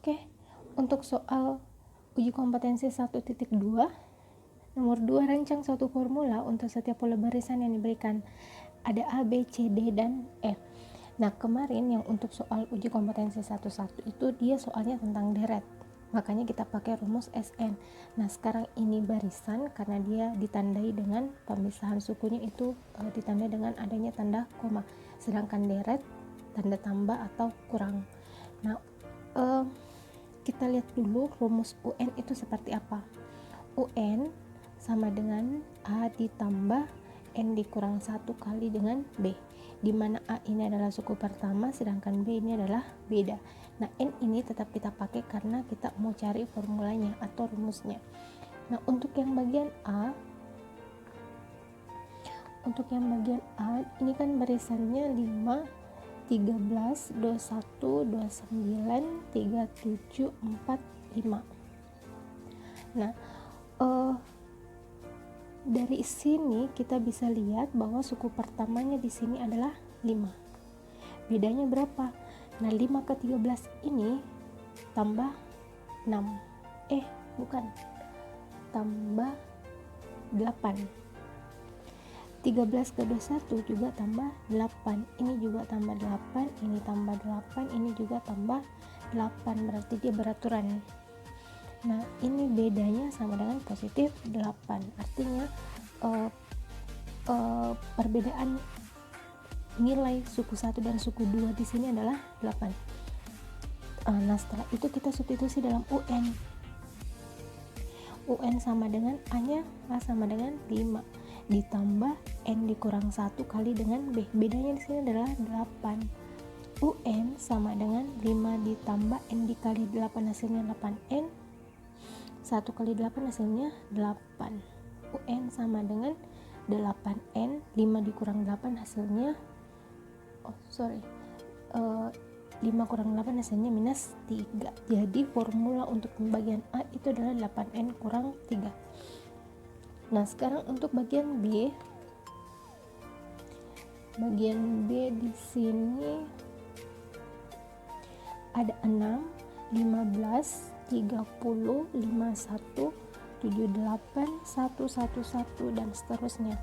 Oke, untuk soal uji kompetensi 1.2, nomor 2, rancang suatu formula untuk setiap pola barisan yang diberikan. Ada A, B, C, D, dan E. Nah, kemarin yang untuk soal uji kompetensi 1.1 itu dia soalnya tentang deret. Makanya kita pakai rumus SN. Nah, sekarang ini barisan karena dia ditandai dengan pemisahan sukunya itu ditandai dengan adanya tanda koma. Sedangkan deret tanda tambah atau kurang. Nah, kita lihat dulu rumus UN itu seperti apa. UN sama dengan A ditambah N dikurang 1 kali dengan B, di mana A ini adalah suku pertama sedangkan B ini adalah beda. Nah, N ini tetap kita pakai karena kita mau cari formulanya atau rumusnya. Nah, untuk yang bagian A ini kan barisannya 5, 13, 21, 29, 37, 4, 5. Nah, dari sini kita bisa lihat bahwa suku pertamanya di sini adalah 5. Bedanya berapa? Nah, 5 ke 13 ini tambah 6. Tambah 8. 13 ke 21 juga tambah 8. Ini juga tambah 8, ini tambah 8, ini juga tambah 8. Berarti dia beraturan. Nah, ini bedanya sama dengan positif 8. Artinya perbedaan nilai suku 1 dan suku 2 di sini adalah 8. Nah, setelah itu kita substitusi dalam UN. UN sama dengan A-nya, A sama dengan 5 ditambah N dikurang 1 kali dengan B. Bedanya di sini adalah 8. UN sama dengan 5 ditambah N dikali 8 hasilnya 8N. 1 kali 8 hasilnya 8. UN sama dengan 8N. 5 dikurang 8 hasilnya 5 kurang 8 hasilnya minus 3. Jadi formula untuk pembagian A itu adalah 8N kurang 3. Nah, sekarang untuk bagian B. Bagian B di sini ada 6, 15, 30, 51, 78, 111 dan seterusnya.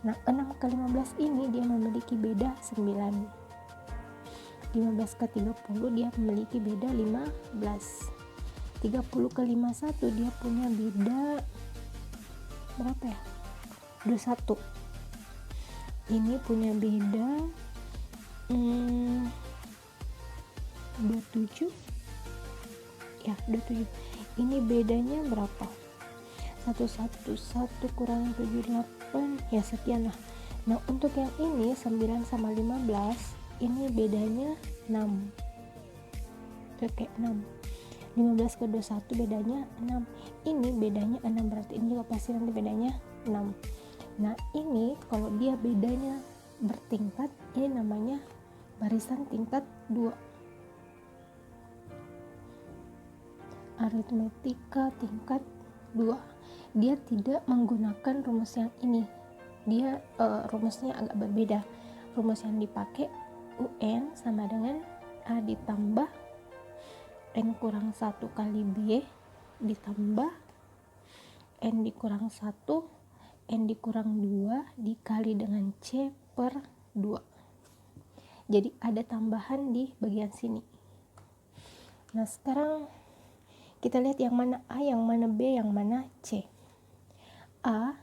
Nah, 6 ke 15 ini dia memiliki beda 9. 15 ke 30 dia memiliki beda 15. 30 ke 51 dia punya beda berapa ya? 21. Ini punya beda 27. Ya, 27. Ini bedanya berapa? 111 kurang 78 ya sekian lah. Nah, untuk yang ini 9 sama 15 ini bedanya 6. Oke, 6. 15 ke 21 bedanya 6. Ini bedanya 6, berarti ini juga pasti nanti bedanya 6. Nah, ini kalau dia bedanya bertingkat, ini namanya barisan tingkat 2. Aritmetika tingkat 2. Dia tidak menggunakan rumus yang ini. Dia rumusnya agak berbeda. Rumus yang dipakai UN sama dengan A ditambah N kurang 1 kali B ditambah N dikurang 1 N dikurang 2 dikali dengan C per 2. Jadi ada tambahan di bagian sini. Nah, sekarang kita lihat yang mana A, yang mana B, yang mana C. A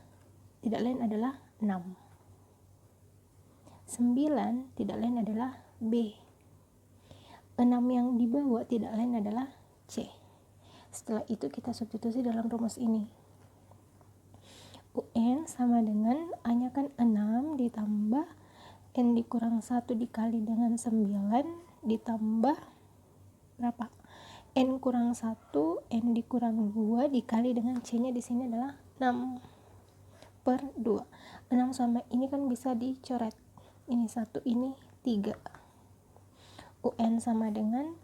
tidak lain adalah 6. 9 tidak lain adalah B. 6 yang di bawah tidak lain adalah C. Setelah itu kita substitusi dalam rumus ini. UN sama dengan A-nya kan 6 ditambah N dikurang 1 dikali dengan 9 ditambah berapa? N kurang 1 N dikurang 2 dikali dengan C-nya di sini adalah 6 per 2. 6 sama ini kan bisa dicoret. Ini 1, ini 3. UN sama dengan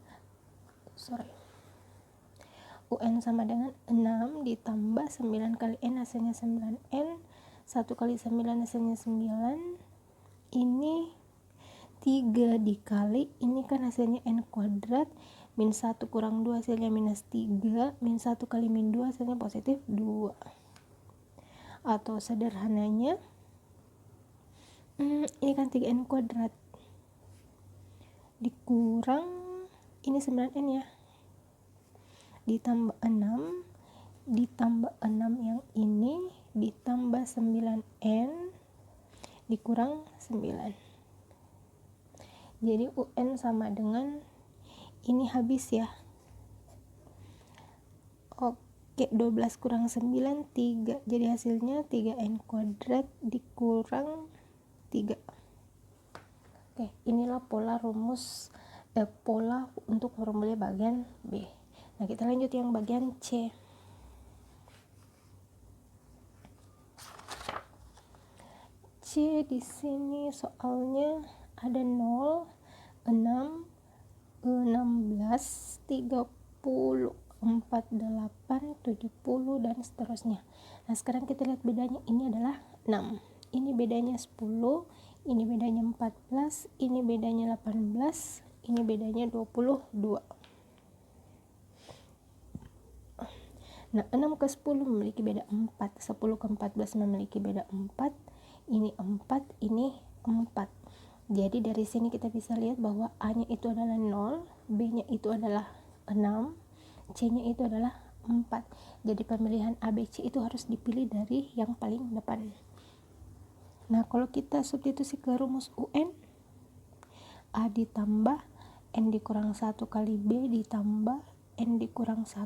UN sama dengan 6 ditambah 9 kali N hasilnya 9N. 1 kali 9 hasilnya 9. Ini 3 dikali, ini kan hasilnya n kuadrat, min 1 kurang 2 hasilnya minus 3, min 1 kali min 2 hasilnya positif 2. Atau sederhananya, ini kan 3n kuadrat dikurang, ini 9n ya, ditambah 6, ditambah 6 yang ini, ditambah 9n, dikurang 9. Jadi UN sama dengan ini habis ya. Oke, 12 kurang 9, 3. Jadi hasilnya 3n kuadrat dikurang 3. Oke, inilah pola pola untuk formulir bagian B. Nah, kita lanjut yang bagian C. C di sini soalnya ada 0, 6, 16, 30, 48, 70 dan seterusnya. Nah, sekarang kita lihat bedanya. Ini adalah 6. Ini bedanya 10, ini bedanya 14, ini bedanya 18, ini bedanya 22. Nah, 6 ke 10 memiliki beda 4, 10 ke 14 memiliki beda 4, ini 4, ini 4. Jadi dari sini kita bisa lihat bahwa A-nya itu adalah 0, B-nya itu adalah 6, C-nya itu adalah 4. Jadi pemilihan A, B, C itu harus dipilih dari yang paling depan. Nah, kalau kita substitusi ke rumus UN, A ditambah N dikurang 1 kali B ditambah N dikurang 1,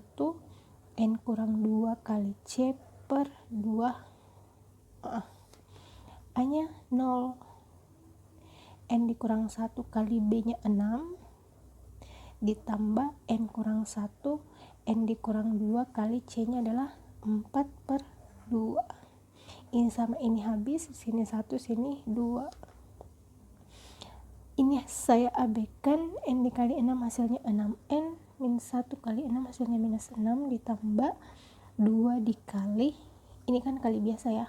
N kurang 2 kali C per 2. A-nya 0. N dikurang 1 kali B nya 6 ditambah N kurang 1, N dikurang 2 kali C nya adalah 4 per 2. Ini sama ini habis, sini 1, sini 2. Ini saya abaikan, N dikali 6 hasilnya 6N, min 1 kali 6 hasilnya minus 6 ditambah 2 dikali, ini kan kali biasa ya,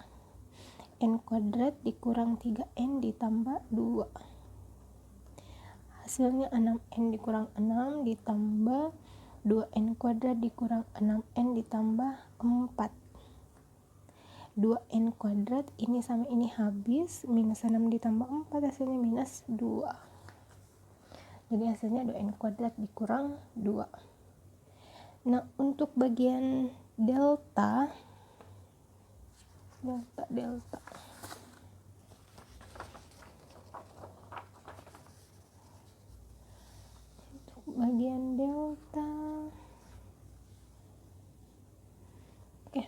N kuadrat dikurang 3N ditambah 2. Hasilnya 6n dikurang 6 ditambah 2n kuadrat dikurang 6n ditambah 4. 2n kuadrat ini sama ini habis, minus 6 ditambah 4 hasilnya minus 2. Jadi hasilnya 2n kuadrat dikurang 2. Nah, untuk bagian delta bagian delta, oke,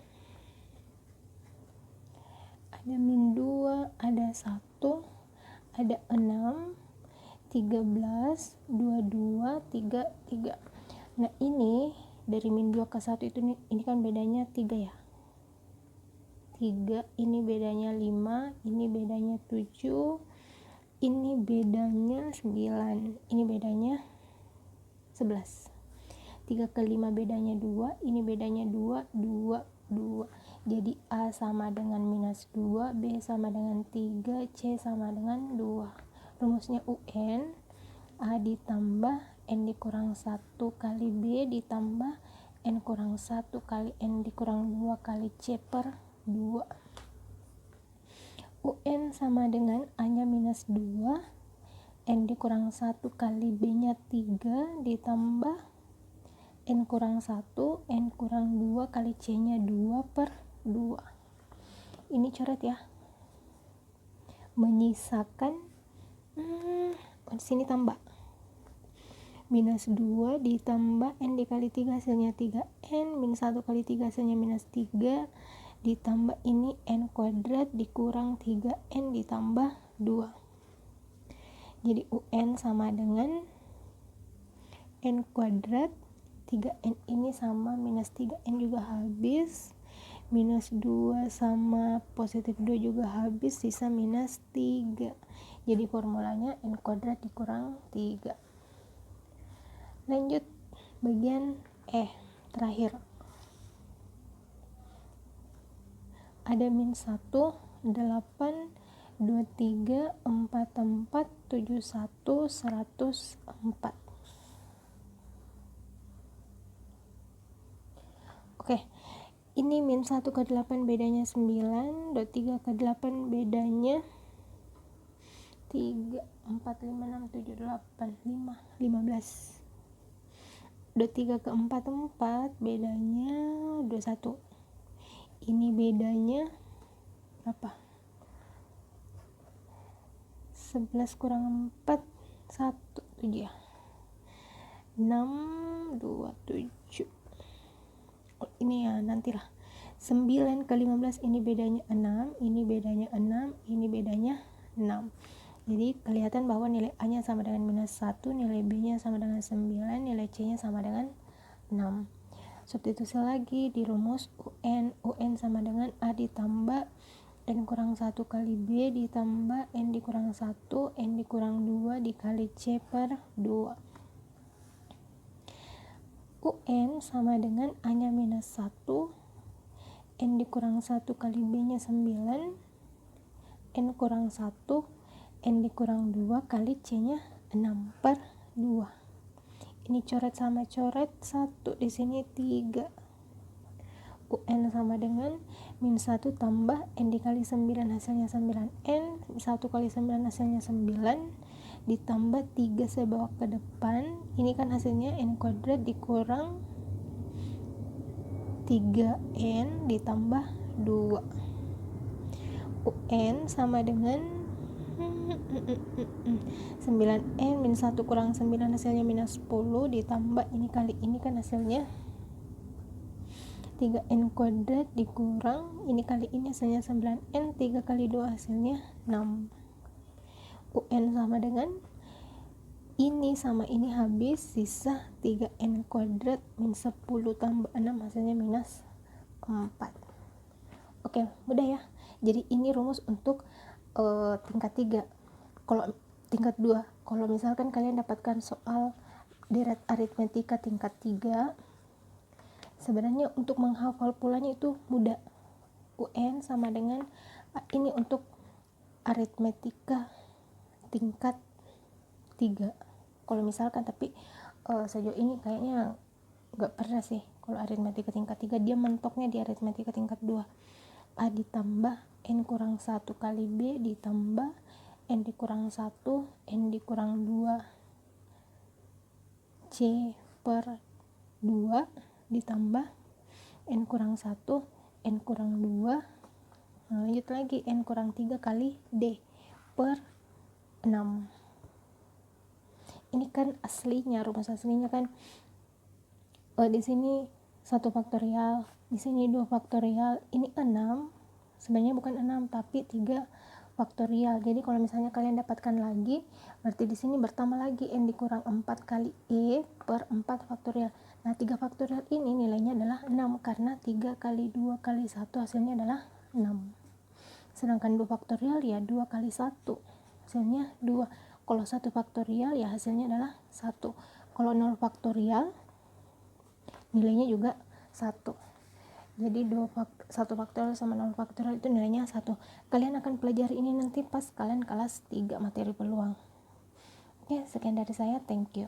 ada min 2, ada 1, ada 6, 13, 22, 3. Nah, ini dari min 2 ke 1 itu ini kan bedanya 3 ya, 3, ini bedanya 5, ini bedanya 7, ini bedanya 9, ini bedanya 11. 3 ke 5 bedanya 2, ini bedanya 2, 2, 2. Jadi A sama dengan minus 2, B sama dengan 3, C sama dengan 2. Rumusnya UN, A ditambah N dikurang 1 kali B ditambah N kurang 1 kali N dikurang 2 kali C per 2. UN sama dengan A-nya minus 2, N dikurang 1 kali B nya 3 ditambah N kurang 1, N kurang 2 kali C nya 2 per 2. Ini coret ya, menyisakan di sini tambah minus 2 ditambah N dikali 3 hasilnya 3N, min 1 kali 3 hasilnya minus 3 ditambah ini N kuadrat dikurang 3N ditambah 2. Jadi UN sama dengan N kuadrat, 3N ini sama minus 3N juga habis, minus 2 sama positif 2 juga habis, sisa minus 3. Jadi formulanya N kuadrat dikurang 3. Lanjut bagian terakhir. Ada min 1, 8, 23, 44, 71, 104. Oke, ini min 1 ke 8 bedanya 9, 23 ke 8 bedanya 3, 4, 5, 6, 7, 8, 5, 15. 23 ke 4, 4 bedanya 21. Ini bedanya berapa? 11 kurang 4, 1, 7 ya. 6, 2, 7. Ini ya nantilah. 9 ke 15 ini bedanya 6, ini bedanya 6, ini bedanya 6. Jadi kelihatan bahwa nilai A nya sama dengan minus 1, nilai B nya sama dengan 9, nilai C nya sama dengan 6. Substitusi lagi di rumus UN sama dengan A ditambah N kurang 1 kali B ditambah N dikurang 1, N dikurang 2 dikali C per 2. UN sama dengan A nya minus 1, N dikurang 1 kali B nya 9, N kurang 1, N dikurang 2 kali C nya 6 per 2. Ini coret sama coret, 1 di sini 3. UN sama dengan min 1 tambah N dikali 9 hasilnya 9N, 1 kali 9 hasilnya 9, ditambah 3 saya bawa ke depan, ini kan hasilnya N kuadrat dikurang 3N ditambah 2. UN sama dengan 9N min 1 kurang 9 hasilnya minus 10 ditambah ini kali ini kan hasilnya 3N kuadrat dikurang ini kali ini hasilnya 9N, 3 kali 2 hasilnya 6. UN sama dengan ini sama ini habis, sisa 3N kuadrat min 10 tambah 6 hasilnya minus 4. Oke, mudah ya. Jadi ini rumus untuk tingkat 3. Kalau tingkat 2, kalau misalkan kalian dapatkan soal deret aritmetika tingkat 3, sebenarnya untuk menghafal polanya itu mudah. UN sama dengan ini untuk aritmetika tingkat 3. Kalau misalkan tapi sejauh ini kayaknya nggak pernah sih kalau aritmetika tingkat 3, dia mentoknya di aritmetika tingkat 2. A ditambah N kurang 1 kali B ditambah N dikurang 1, N dikurang 2 C per 2 ditambah N kurang 1, N kurang 2, lanjut lagi N kurang 3 kali D per 6. Ini kan aslinya, rumus aslinya kan di sini 1 faktorial, di sini 2 faktorial, ini 6, sebenarnya bukan 6 tapi 3 faktorial. Jadi kalau misalnya kalian dapatkan lagi, berarti di sini bertambah lagi N dikurang 4 kali E per 4 faktorial. Nah 3 faktorial ini nilainya adalah 6 karena 3 kali 2 kali 1 hasilnya adalah 6. Sedangkan 2 faktorial ya 2 kali 1 hasilnya 2. Kalau 1 faktorial ya hasilnya adalah 1. Kalau 0 faktorial nilainya juga 1. Jadi 1 faktorial sama 0 faktorial itu nilainya 1. Kalian akan pelajari ini nanti pas kalian kelas 3 materi peluang. Oke, sekian dari saya, thank you.